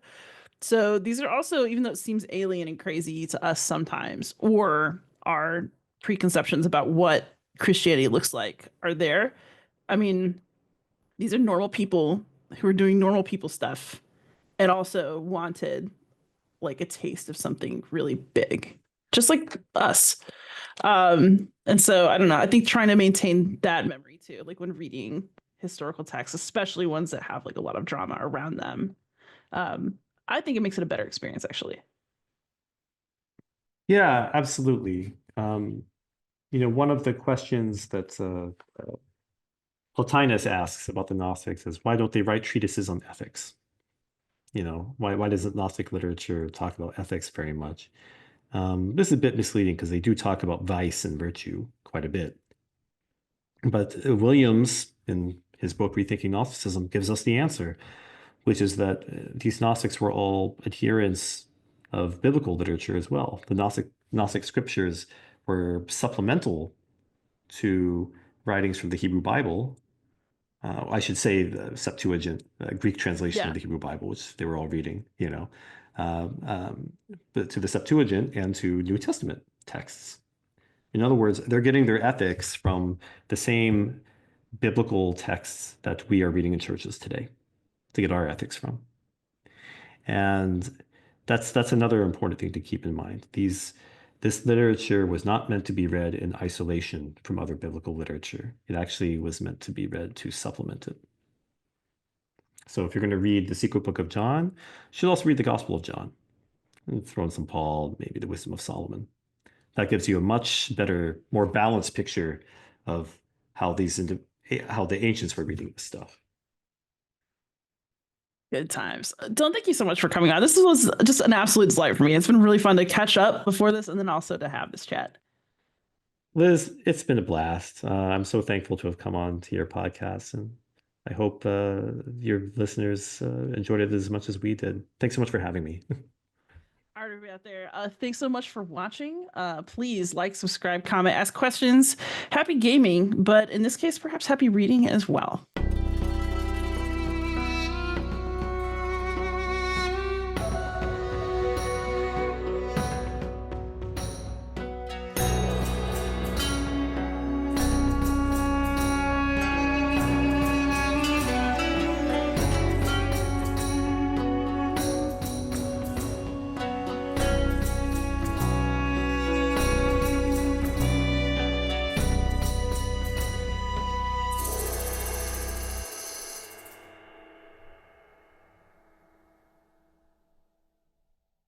So these are also, even though it seems alien and crazy to us sometimes, or our preconceptions about what Christianity looks like are there, I mean, these are normal people who are doing normal people stuff and also wanted like a taste of something really big, just like us. And so I don't know. I think trying to maintain that memory too, like when reading historical texts, especially ones that have like a lot of drama around them, um, I think it makes it a better experience actually. Yeah, absolutely. One of the questions that Plotinus asks about the Gnostics is why don't they write treatises on ethics? Why doesn't Gnostic literature talk about ethics very much? This is a bit misleading because they do talk about vice and virtue quite a bit. But Williams, in his book Rethinking Gnosticism, gives us the answer, which is that these Gnostics were all adherents of biblical literature as well. The Gnostic scriptures were supplemental to writings from the Hebrew Bible. I should say the Septuagint, Greek translation of Yeah, the Hebrew Bible, which they were all reading, um, um, but to the Septuagint and to New Testament texts. In other words, they're getting their ethics from the same biblical texts that we are reading in churches today to get our ethics from. And that's another important thing to keep in mind. This literature was not meant to be read in isolation from other biblical literature. It actually was meant to be read to supplement it. So if you're going to read the secret book of John, you should also read the Gospel of John and throw in some Paul, maybe the Wisdom of Solomon. That gives you a much better, more balanced picture of how how the ancients were reading this stuff. good times. Dylan, thank you so much for coming on. This was just an absolute delight for me. It's been really fun to catch up before this and then also to have this chat. Liz, it's been a blast. I'm so thankful to have come on to your podcast, and I hope your listeners enjoyed it as much as we did. Thanks so much for having me. All right, everybody out there, thanks so much for watching. Please like, subscribe, comment, ask questions. Happy gaming, but in this case, perhaps happy reading as well.